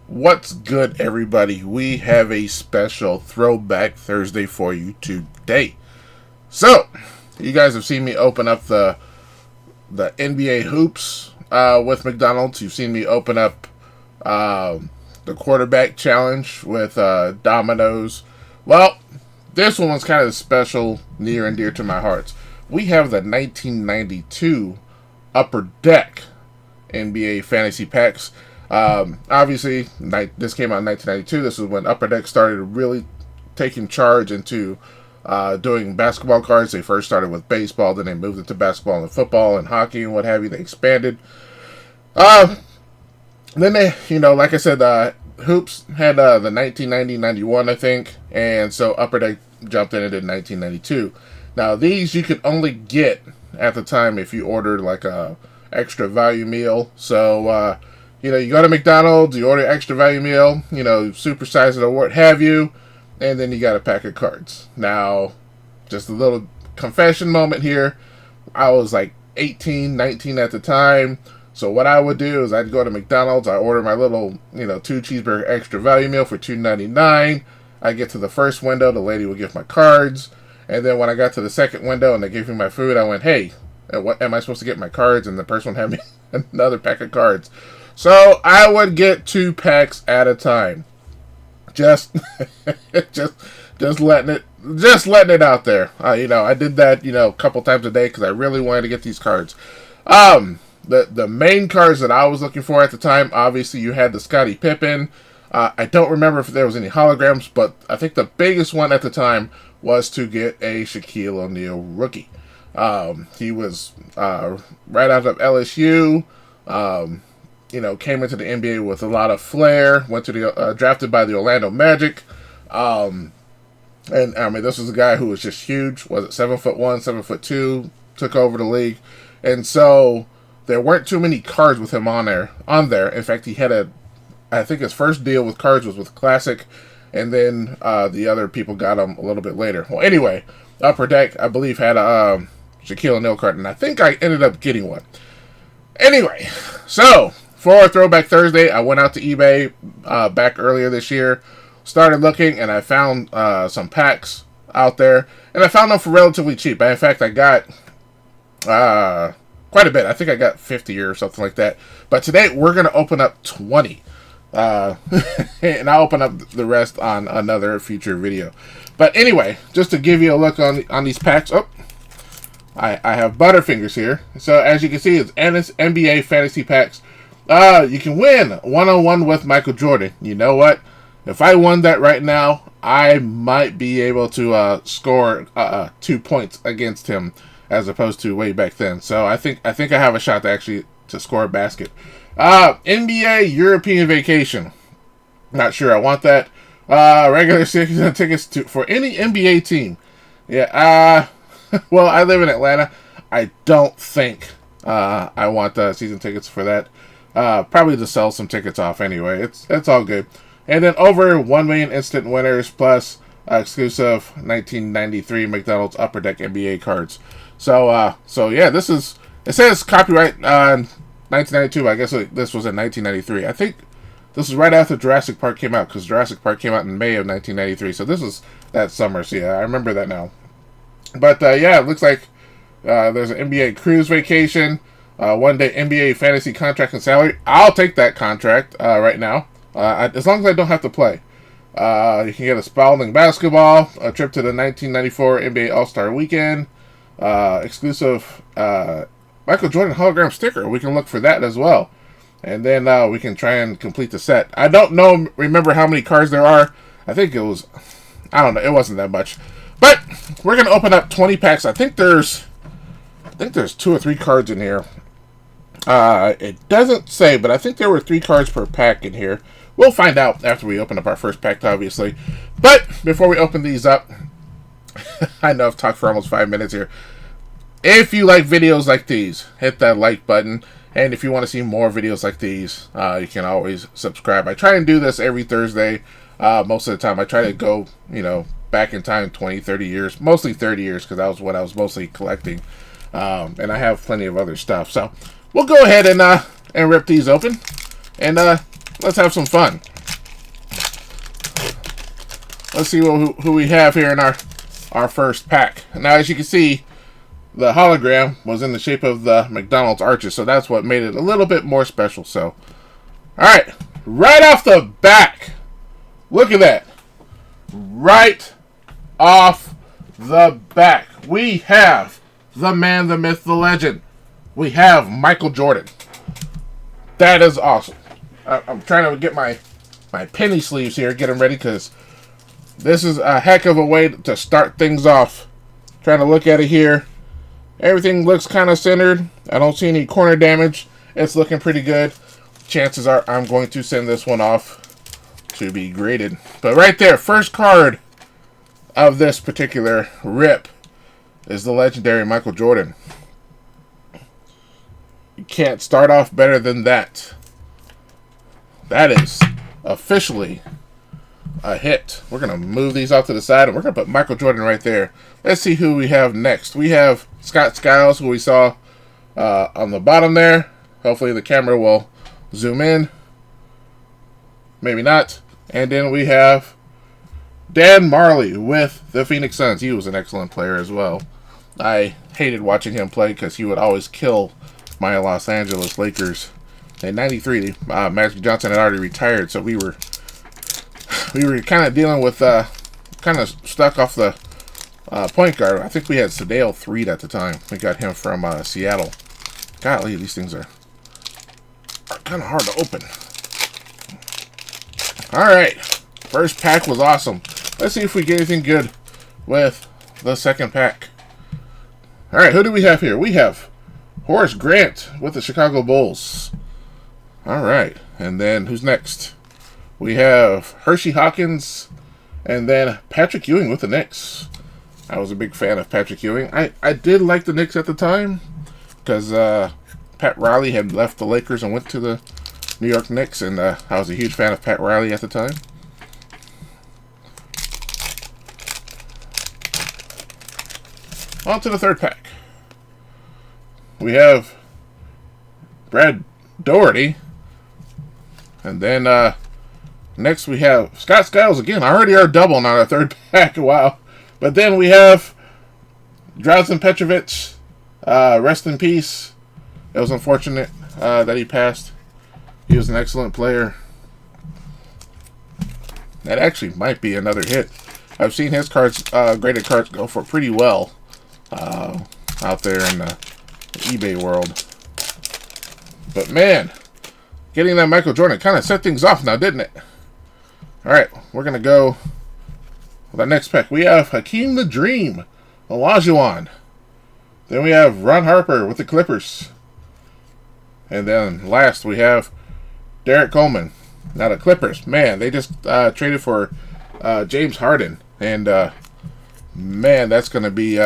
What's good, everybody? We have a special Throwback Thursday for you today. So, you guys have seen me open up the NBA hoops with McDonald's. You've seen me open up the quarterback challenge with Domino's. Well, this one was kind of special, near and dear to my heart. We have the 1992 Upper Deck NBA fantasy packs. Obviously, this came out in 1992. This is when Upper Deck started really taking charge into doing basketball cards. They first started with baseball, then they moved into basketball and football and hockey and what have you. They expanded. Then they, like I said, Hoops had the 1990-91, I think, and so Upper Deck jumped in and did 1992. Now, these you could only get at the time if you ordered like a extra value meal. So, you go to McDonald's, you order extra value meal, supersize it or what have you, and then you got a pack of cards. Now, just a little confession moment here. I was like 18, 19 at the time. So what I would do is I'd go to McDonald's, I order my little, 2 cheeseburger extra value meal for $2.99. I get to the first window, the lady would give my cards. And then when I got to the second window and they gave me my food, I went, hey, what am I supposed to get my cards? And the person would have me another pack of cards. So I would get 2 packs at a time. Just letting it out there. I did that, a couple times a day because I really wanted to get these cards. The main cards that I was looking for at the time, obviously you had the Scottie Pippen. I don't remember if there was any holograms, but I think the biggest one at the time was to get a Shaquille O'Neal rookie. He was right out of LSU. Came into the NBA with a lot of flair. Went to the drafted by the Orlando Magic. And I mean, this was a guy who was just huge. Was it 7'1", 7'2"? Took over the league, and so there weren't too many cards with him on there. In fact, he had I think his first deal with cards was with Classic, and then the other people got him a little bit later. Well, anyway, Upper Deck, I believe, had a Shaquille O'Neal card, and I think I ended up getting one. Anyway, so for Throwback Thursday, I went out to eBay back earlier this year, started looking, and I found some packs out there, and I found them for relatively cheap. In fact, I got quite a bit. I think I got 50 or something like that. But today, we're going to open up 20. And I'll open up the rest on another future video. But anyway, just to give you a look on these packs. Oh, I have Butterfingers here. So as you can see, it's NBA fantasy packs. You can win one-on-one with Michael Jordan. You know what? If I won that right now, I might be able to score 2 points against him as opposed to way back then. So I think I have a shot to score a basket. NBA European Vacation. Not sure I want that. Regular season tickets for any NBA team. Yeah. Well, I live in Atlanta. I don't think I want season tickets for that. Probably to sell some tickets off anyway. It's all good. And then over 1 million instant winners plus exclusive 1993 McDonald's Upper Deck NBA cards. So yeah, it says copyright 1992. I guess this was in 1993. I think this is right after Jurassic Park came out, because Jurassic Park came out in May of 1993. So this was that summer. So yeah, I remember that now. But yeah, it looks like there's an NBA cruise vacation, 1 day NBA fantasy contract and salary. I'll take that contract right now, as long as I don't have to play. You can get a Spalding basketball, a trip to the 1994 NBA All-Star Weekend, exclusive Michael Jordan hologram sticker. We can look for that as well. And then we can try and complete the set. I don't remember how many cards there are. I think it was, I don't know, it wasn't that much. But we're going to open up 20 packs. I think there's 2 or 3 cards in here. It doesn't say, but I think there were 3 cards per pack in here. We'll find out after we open up our first pack, obviously. But before we open these up, I know I've talked for almost 5 minutes here. If you like videos like these, hit that like button. And if you want to see more videos like these, you can always subscribe. I try and do this every Thursday. Most of the time, I try to go, back in time 20, 30 years. Mostly 30 years, because that was what I was mostly collecting. And I have plenty of other stuff. So we'll go ahead and rip these open. And let's have some fun. let's see who we have here in our first pack. Now, as you can see, the hologram was in the shape of the McDonald's arches, so that's what made it a little bit more special. So, all right off the back, look at that. Right off the back, we have the man, the myth, the legend. We have Michael Jordan. That is awesome. I'm trying to get my penny sleeves here, get them ready, because this is a heck of a way to start things off. Trying to look at it here. Everything looks kind of centered. I don't see any corner damage. It's looking pretty good. Chances are I'm going to send this one off to be graded. But right there, first card of this particular rip is the legendary Michael Jordan. You can't start off better than that. That is officially a hit. We're going to move these off to the side, and we're going to put Michael Jordan right there. Let's see who we have next. We have Scott Skiles, who we saw on the bottom there. Hopefully the camera will zoom in. Maybe not. And then we have Dan Marley with the Phoenix Suns. He was an excellent player as well. I hated watching him play because he would always kill my Los Angeles Lakers. In '93, Magic Johnson had already retired, so we were kind of dealing with kind of stuck off the point guard. I think we had Sadale Threed at the time. We got him from Seattle. Golly, these things are kind of hard to open. All right, first pack was awesome. Let's see if we get anything good with the second pack. All right, who do we have here? We have Horace Grant with the Chicago Bulls. All right, and then who's next? We have Hershey Hawkins, and then Patrick Ewing with the Knicks. I was a big fan of Patrick Ewing. I did like the Knicks at the time because Pat Riley had left the Lakers and went to the New York Knicks, and I was a huge fan of Pat Riley at the time. On to the third pack. We have Brad Doherty. And then next we have Scott Skiles again. Already our double on our third pack. Wow. But then we have Drazen Petrovic. Rest in peace. It was unfortunate that he passed. He was an excellent player. That actually might be another hit. I've seen his cards, graded cards, go for pretty well out there in the eBay world. But man, getting that Michael Jordan kind of set things off now, didn't it? All right, we're going to go with our next pack. We have Hakeem the Dream, Olajuwon. Then we have Ron Harper with the Clippers. And then last we have Derek Coleman. Now the Clippers, man, they just traded for James Harden. And man, that's going to be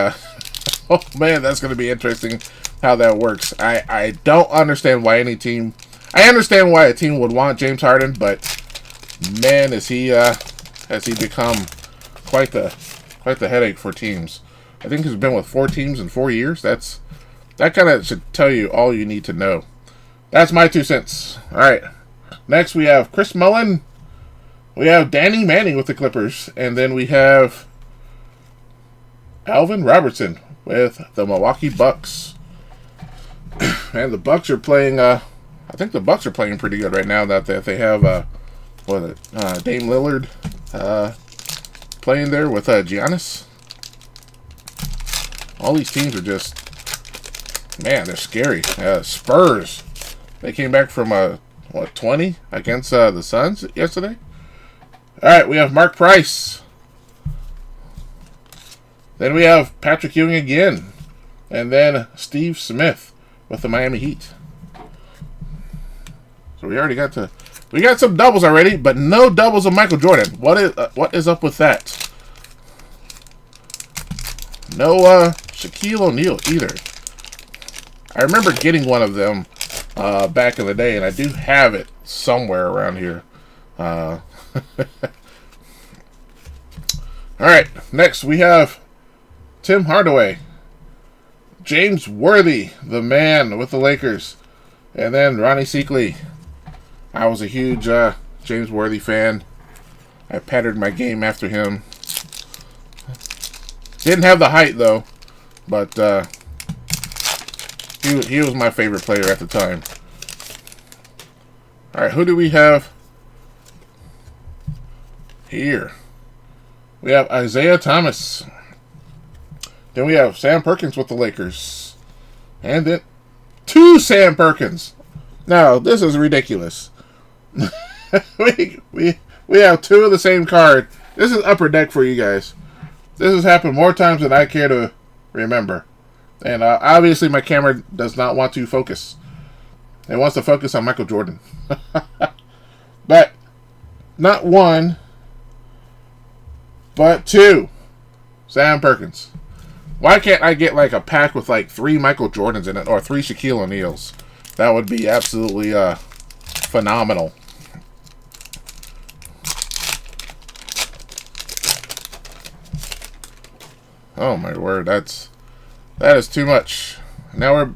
oh man, that's going to be interesting how that works. I don't understand why any team. I understand why a team would want James Harden, but man, has he become quite the headache for teams. I think he's been with 4 teams in 4 years. That kind of should tell you all you need to know. That's my 2 cents. All right. Next we have Chris Mullin. We have Danny Manning with the Clippers, and then we have Alvin Robertson with the Milwaukee Bucks. And the Bucks are playing. I think the Bucks are playing pretty good right now. That they have Dame Lillard playing there with Giannis. All these teams are just, man, they're scary. Spurs, they came back from 20 against the Suns yesterday. All right, we have Mark Price. Then we have Patrick Ewing again, and then Steve Smith with the Miami Heat. So we got some doubles already, but no doubles of Michael Jordan. What is up with that? No Shaquille O'Neal either. I remember getting one of them back in the day, and I do have it somewhere around here. All right, next we have Tim Hardaway, James Worthy, the man with the Lakers, and then Ronnie Seakley. I was a huge James Worthy fan. I patterned my game after him. Didn't have the height though, but he was my favorite player at the time. All right, who do we have here? We have Isaiah Thomas. Then we have Sam Perkins with the Lakers. And then 2 Sam Perkins. Now, this is ridiculous. we have 2 of the same card. This is upper deck for you guys. This has happened more times than I care to remember. And obviously my camera does not want to focus. It wants to focus on Michael Jordan. But not 1, but 2 Sam Perkins. Why can't I get like a pack with like 3 Michael Jordans in it, or 3 Shaquille O'Neals? That would be absolutely phenomenal. Oh my word, that is too much. Now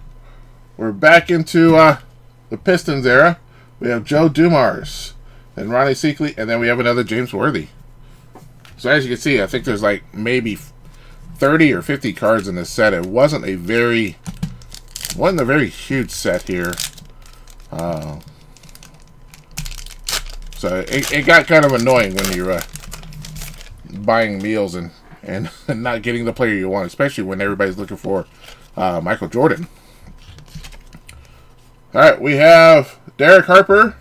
we're back into the Pistons era. We have Joe Dumars, then Ronnie Seackley, and then we have another James Worthy. So as you can see, I think there's like maybe 30 or 50 cards in this set. It wasn't a very huge set here. So it got kind of annoying when you're buying meals and not getting the player you want, especially when everybody's looking for Michael Jordan. All right, we have Derek Harper.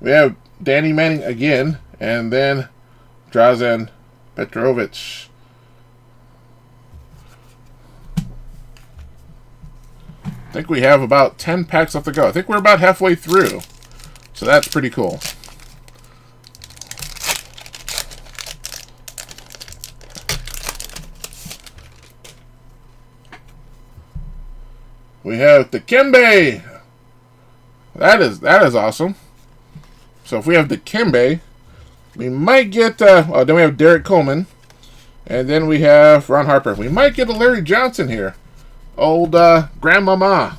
We have Danny Manning again, and then Drazen Petrovic. I think we have about 10 packs left to go. I think we're about halfway through. So that's pretty cool. We have Dikembe. That is awesome. So if we have Dikembe, we might get then we have Derek Coleman, and then we have Ron Harper. We might get a Larry Johnson here. Old Grandmama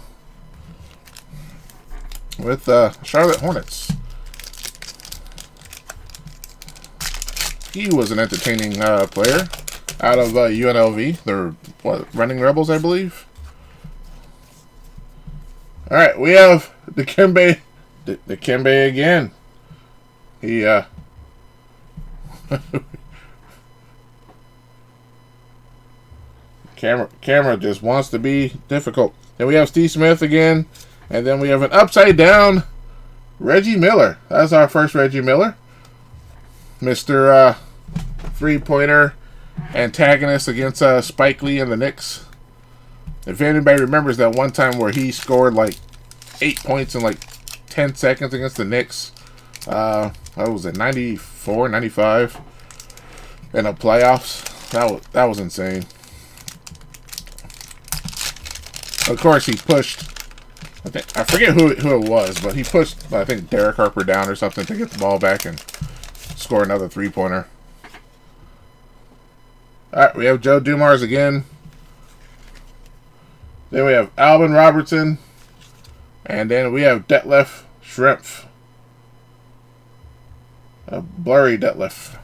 with Charlotte Hornets. He was an entertaining player out of UNLV. They're Running Rebels, I believe. All right, we have Dikembe again. He camera just wants to be difficult. Then we have Steve Smith again, and then we have an upside down Reggie Miller. That's our first Reggie Miller, Mr. 3-pointer antagonist against Spike Lee and the Knicks. If anybody remembers that one time where he scored like 8 points in like 10 seconds against the Knicks, what was it, 94, 95 in the playoffs? That was insane. Of course, he pushed, I forget who it was, but he pushed, I think, Derek Harper down or something to get the ball back and score another 3-pointer. All right, we have Joe Dumars again. Then we have Alvin Robertson. And then we have Detlef Schrempf. A blurry Detlef.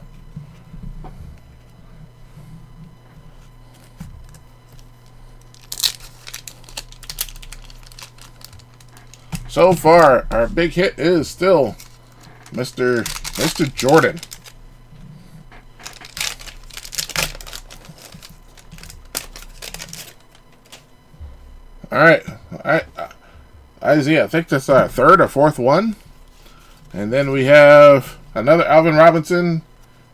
So far, our big hit is still Mr. Jordan. All right, Isaiah, I think that's our third or fourth one. And then we have another Alvin Robinson,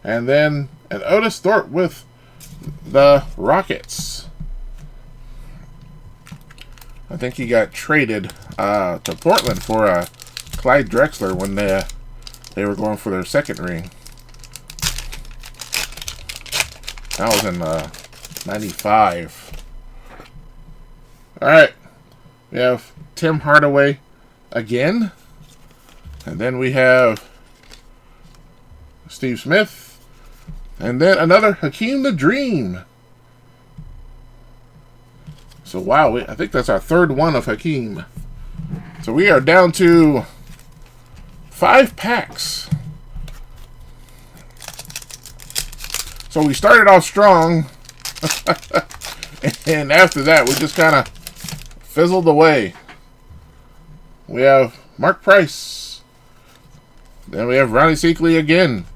and then an Otis Thorpe with the Rockets. I think he got traded to Portland for Clyde Drexler when they were going for their second ring. That was in 95. All right, we have Tim Hardaway again, and then we have Steve Smith, and then another Hakeem the Dream. So wow, I think that's our third one of Hakeem. So we are down to 5 packs. So we started off strong, and after that, we just kind of fizzled away. We have Mark Price. Then we have Ronnie Seekley again.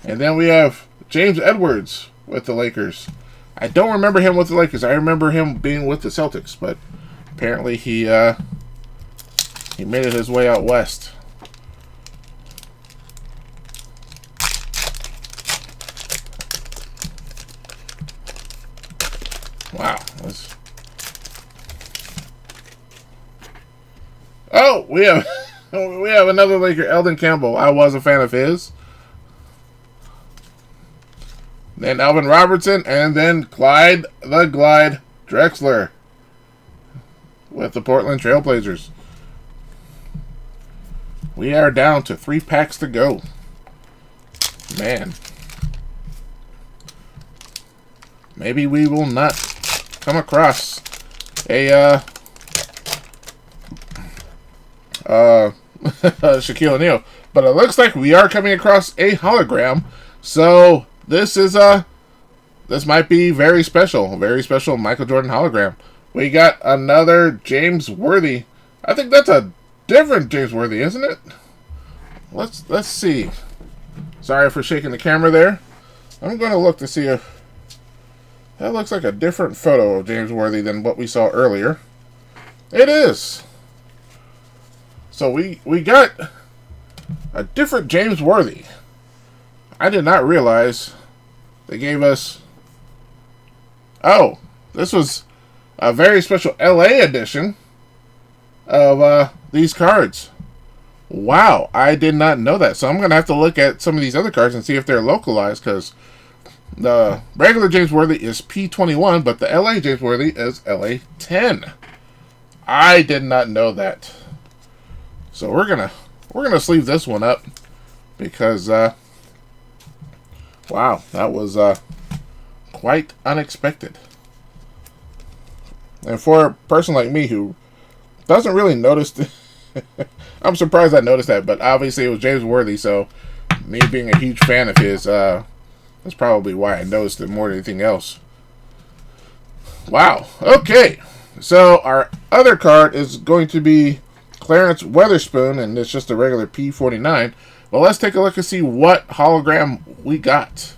And then we have James Edwards with the Lakers. I don't remember him with the Lakers. I remember him being with the Celtics, but apparently he made it his way out west. Wow. Oh, we have another Laker, Eldon Campbell. I was a fan of his. Then Alvin Robertson, and then Clyde the Glide Drexler with the Portland Trailblazers. We are down to 3 packs to go. Man. Maybe we will not come across a Shaquille O'Neal, but it looks like we are coming across a hologram. So this might be very special Michael Jordan hologram. We got another James Worthy. I think that's a different James Worthy, isn't it? Let's see. Sorry for shaking the camera there. I'm going to look to see if that looks like a different photo of James Worthy than what we saw earlier. It is. So we got a different James Worthy. I did not realize they gave us... Oh, this was a very special LA edition of these cards. Wow, I did not know that. So I'm going to have to look at some of these other cards and see if they're localized, because the regular James Worthy is P21, but the LA James Worthy is LA10. I did not know that. So we're gonna sleeve this one up because wow, that was quite unexpected. And for a person like me who doesn't really notice I'm surprised I noticed that, but obviously it was James Worthy, so me being a huge fan of his, that's probably why I noticed it more than anything else. Wow. Okay. So our other card is going to be Clarence Weatherspoon, and it's just a regular P49. Well, let's take a look and see what hologram we got.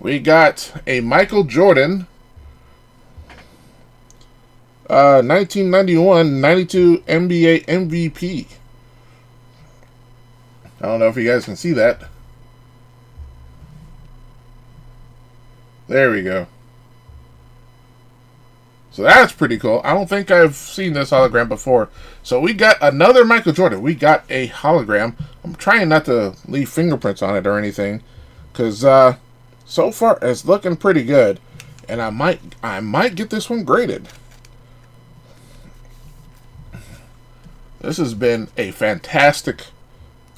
We got a Michael Jordan 1991-92 NBA MVP. I don't know if you guys can see that. There we go. So that's pretty cool. I don't think I've seen this hologram before. So we got another Michael Jordan. We got a hologram. I'm trying not to leave fingerprints on it or anything, because so far it's looking pretty good. And I might get this one graded. This has been a fantastic,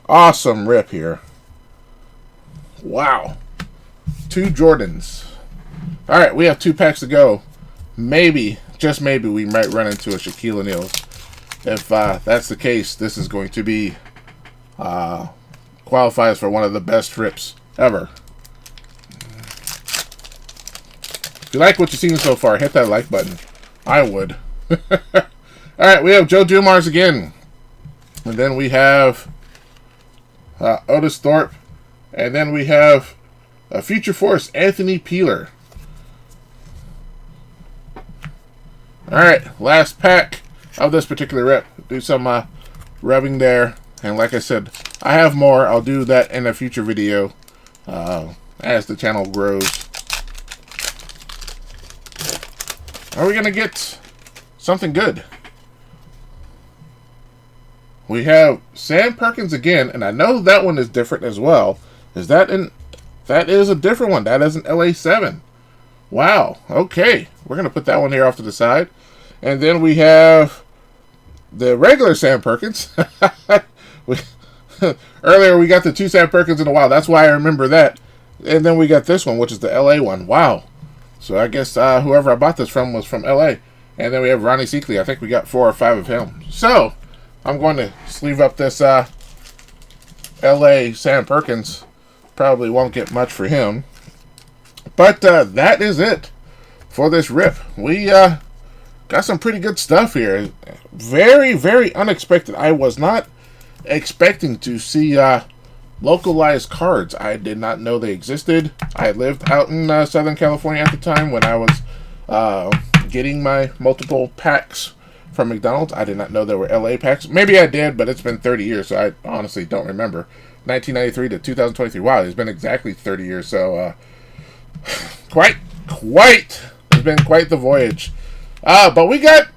awesome rip here. Wow. 2 Jordans. Alright, we have 2 packs to go. Maybe, just maybe, we might run into a Shaquille O'Neal. If that's the case, this is going to be qualifies for one of the best rips ever. If you like what you've seen so far, hit that like button. I would. Alright, we have Joe Dumars again. And then we have Otis Thorpe. And then we have Future Force Anthony Peeler. Alright, last pack of this particular rip. Do some rubbing there. And like I said, I have more. I'll do that in a future video as the channel grows. Are we going to get something good? We have Sam Perkins again, and I know that one is different as well. That is a different one. That is an LA7. Wow. Okay. We're going to put that one here off to the side. And then we have the regular Sam Perkins. Earlier we got the 2 Sam Perkins in a while. That's why I remember that. And then we got this one, which is the LA one. Wow. So I guess whoever I bought this from was from LA. And then we have Ronnie Seekley. I think we got 4 or 5 of him. So I'm going to sleeve up this LA Sam Perkins Probably won't get much for him. But that is it for this rip. We got some pretty good stuff here. Very, very unexpected. I was not expecting to see localized cards. I did not know they existed. I lived out in Southern California at the time when I was getting my multiple packs from McDonald's. I did not know there were LA packs. Maybe I did, but it's been 30 years, so I honestly don't remember. 1993 to 2023. Wow, it's been exactly 30 years. So it's been quite the voyage. But we got,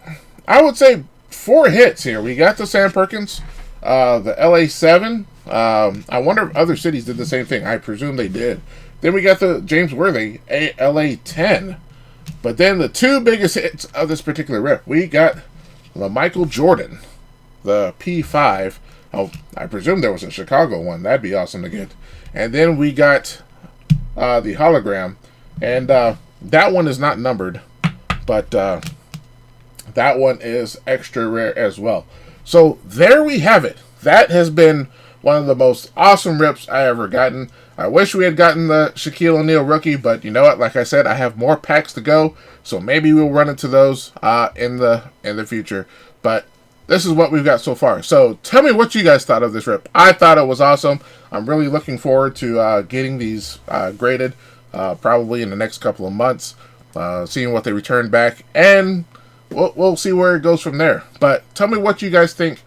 I would say, 4 hits here. We got the Sam Perkins, the LA7. I wonder if other cities did the same thing. I presume they did. Then we got the James Worthy LA10. But then the 2 biggest hits of this particular rip, we got the Michael Jordan, the P5. Oh, I presume there was a Chicago one. That'd be awesome to get. And then we got the hologram. And that one is not numbered. But that one is extra rare as well. So there we have it. That has been one of the most awesome rips I ever gotten. I wish we had gotten the Shaquille O'Neal rookie, but you know what? Like I said, I have more packs to go, so maybe we'll run into those in the future. But this is what we've got so far. So tell me what you guys thought of this rip. I thought it was awesome. I'm really looking forward to getting these graded, probably in the next couple of months, seeing what they return back, and we'll see where it goes from there. But tell me what you guys think.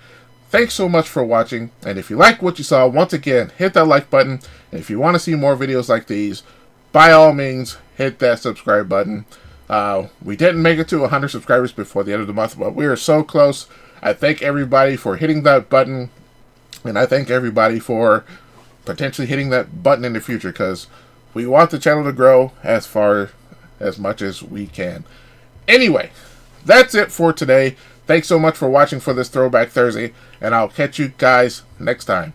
Thanks so much for watching, and if you like what you saw, once again, hit that like button. And if you want to see more videos like these, by all means, hit that subscribe button. We didn't make it to 100 subscribers before the end of the month, but we are so close. I thank everybody for hitting that button, and I thank everybody for potentially hitting that button in the future, because we want the channel to grow as much as we can. Anyway, that's it for today. Thanks so much for watching for this Throwback Thursday, and I'll catch you guys next time.